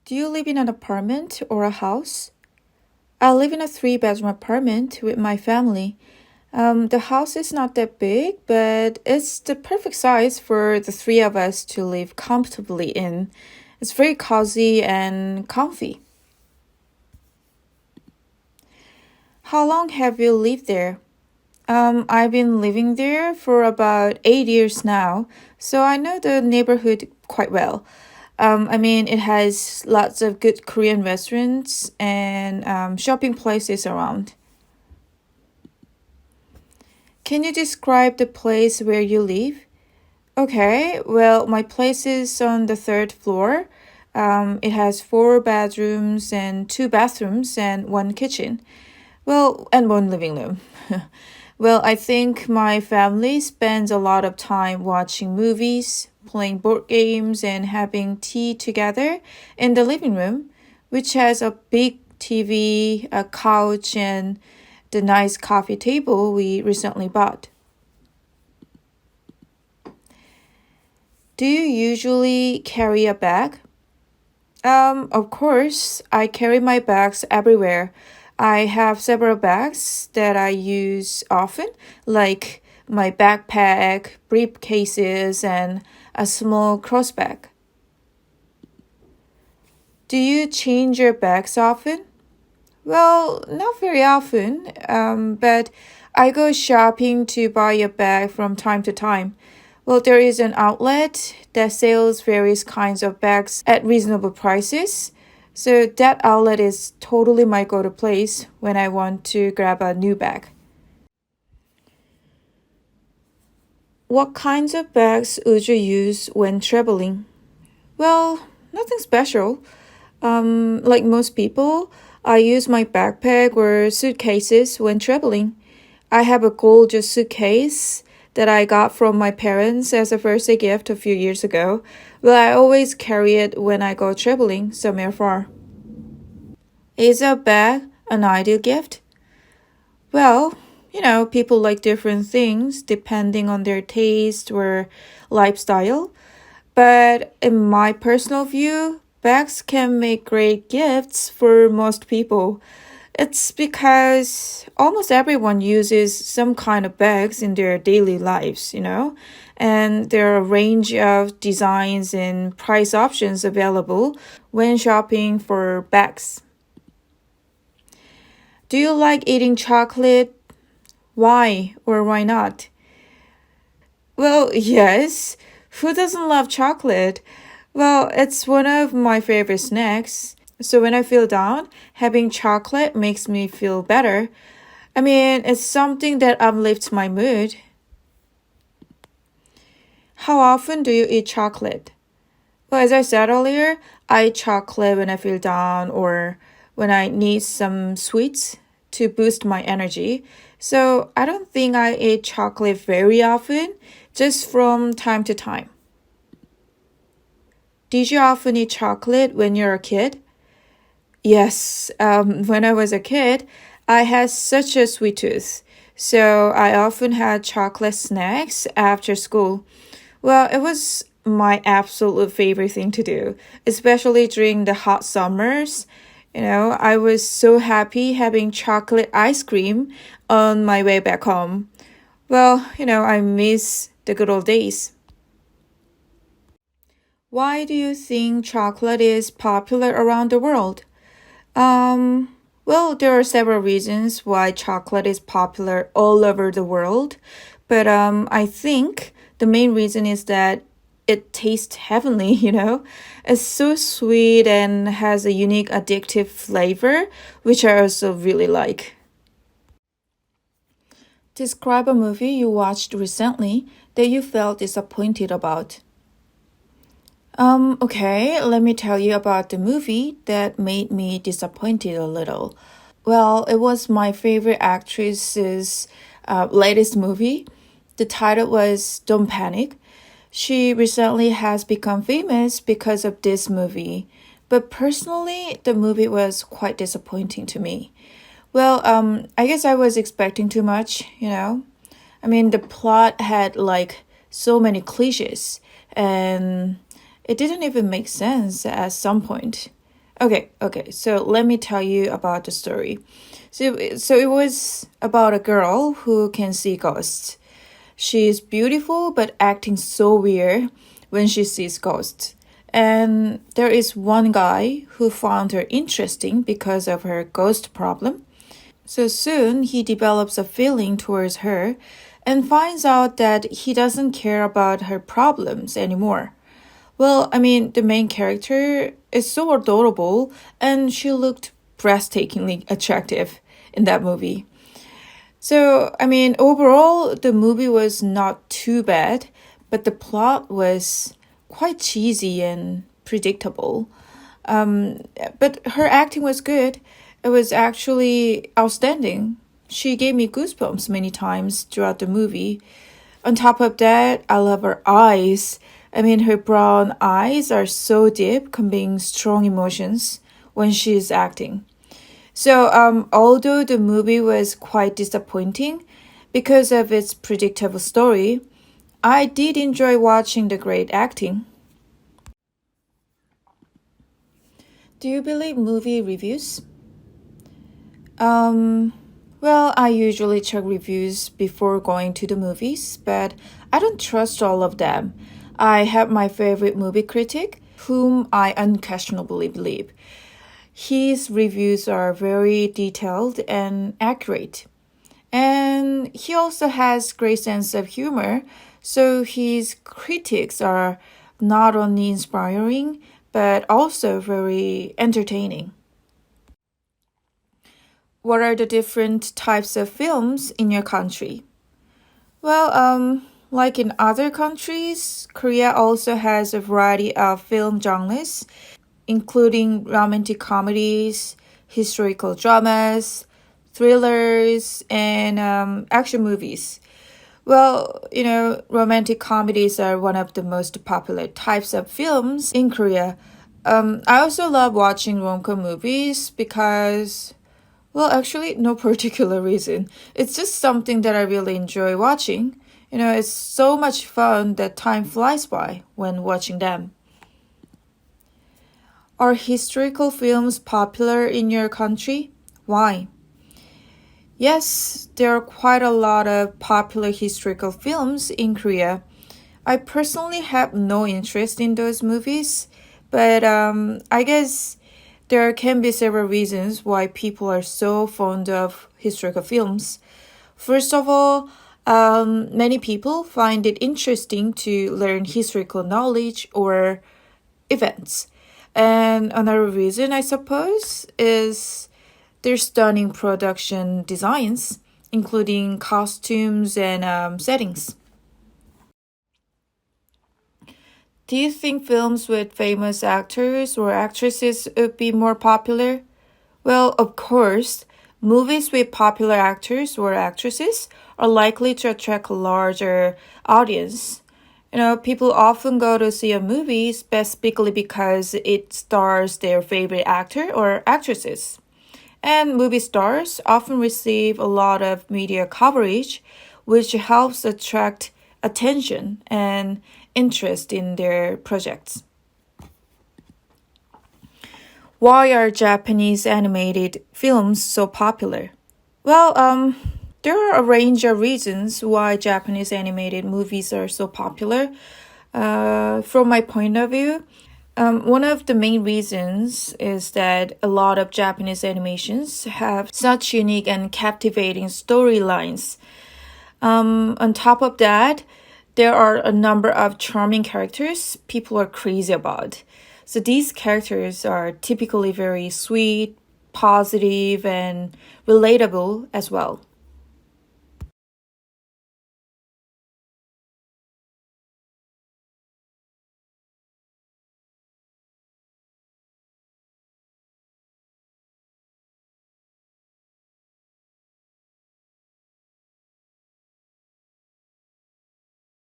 Do you live in an apartment or a house? I live in a 3-bedroom apartment with my family. The house is not that big, but it's the perfect size for the three of us to live comfortably in. It's very cozy and comfy. How long have you lived there? I've been living there for about 8 years now, so I know the neighborhood quite well. It has lots of good Korean restaurants and shopping places around. Can you describe the place where you live? Okay, well, my place is on the third floor. It has 4 bedrooms and 2 bathrooms and 1 kitchen. Well, and 1 living room. Well, I think my family spends a lot of time watching movies, playing board games, and having tea together in the living room, which has a big TV, a couch, and the nice coffee table we recently bought. Do you usually carry a bag? Of course, I carry my bags everywhere. I have several bags that I use often, like my backpack, briefcases, and a small cross bag. Do you change your bags often? Well, not very often, but I go shopping to buy a bag from time to time. Well, there is an outlet that sells various kinds of bags at reasonable prices. So that outlet is totally my go-to place when I want to grab a new bag. What kinds of bags would you use when traveling? Well, nothing special. Like most people, I use my backpack or suitcases when traveling. I have a gorgeous suitcase that I got from my parents as a birthday gift a few years ago. Well, I always carry it when I go traveling somewhere far. Is a bag an ideal gift? Well, people like different things depending on their taste or lifestyle. But in my personal view, bags can make great gifts for most people. It's because almost everyone uses some kind of bags in their daily lives, and there are a range of designs and price options available when shopping for bags. Do you like eating chocolate? Why or why not? Well, yes. Who doesn't love chocolate? Well, it's one of my favorite snacks. So when I feel down, having chocolate makes me feel better. It's something that uplifts my mood. How often do you eat chocolate? Well, as I said earlier, I eat chocolate when I feel down or when I need some sweets to boost my energy. So I don't think I eat chocolate very often, just from time to time. Did you often eat chocolate when you were a kid? Yes, when I was a kid, I had such a sweet tooth. So I often had chocolate snacks after school. Well, it was my absolute favorite thing to do, especially during the hot summers. I was so happy having chocolate ice cream on my way back home. Well, I miss the good old days. Why do you think chocolate is popular around the world? Well, there are several reasons why chocolate is popular all over the world, but I think the main reason is that it tastes heavenly, It's so sweet and has a unique addictive flavor, which I also really like. Describe a movie you watched recently that you felt disappointed about. Okay, let me tell you about the movie that made me disappointed a little. Well, it was my favorite actress's latest movie. The title was Don't Panic. She recently has become famous because of this movie, but personally, the movie was quite disappointing to me. Well, I guess I was expecting too much, the plot had like so many cliches, and it didn't even make sense at some point. Okay. So let me tell you about the story. So it was about a girl who can see ghosts. She is beautiful but acting so weird when she sees ghosts. And there is one guy who found her interesting because of her ghost problem. So soon he develops a feeling towards her and finds out that he doesn't care about her problems anymore. Well, I mean, the main character is so adorable and she looked breathtakingly attractive in that movie. So, I mean, overall, the movie was not too bad, but the plot was quite cheesy and predictable. But her acting was good. It was actually outstanding. She gave me goosebumps many times throughout the movie. On top of that, I love her eyes. I mean, her brown eyes are so deep, conveying strong emotions when she is acting. So, although the movie was quite disappointing because of its predictable story, I did enjoy watching the great acting. Do you believe movie reviews? Well, I usually check reviews before going to the movies, but I don't trust all of them. I have my favorite movie critic, whom I unquestionably believe. His reviews are very detailed and accurate. And he also has great sense of humor, so his critics are not only inspiring, but also very entertaining. What are the different types of films in your country? Well, like in other countries, Korea also has a variety of film genres, including romantic comedies, historical dramas, thrillers, and action movies. Well, romantic comedies are one of the most popular types of films in Korea. I also love watching rom-com movies because, well, actually, no particular reason. It's just something that I really enjoy watching. It's so much fun that time flies by when watching them. Are historical films popular in your country? Why? Yes, there are quite a lot of popular historical films in Korea. I personally have no interest in those movies, but I guess there can be several reasons why people are so fond of historical films. First of all, many people find it interesting to learn historical knowledge or events. And another reason, I suppose, is their stunning production designs, including costumes and settings. Do you think films with famous actors or actresses would be more popular? Well, of course, movies with popular actors or actresses are likely to attract a larger audience. People often go to see a movie specifically because it stars their favorite actor or actresses. And movie stars often receive a lot of media coverage, which helps attract attention and interest in their projects. Why are Japanese animated films so popular? Well, there are a range of reasons why Japanese animated movies are so popular. From my point of view, one of the main reasons is that a lot of Japanese animations have such unique and captivating storylines. On top of that, there are a number of charming characters people are crazy about. So these characters are typically very sweet, positive, and relatable as well.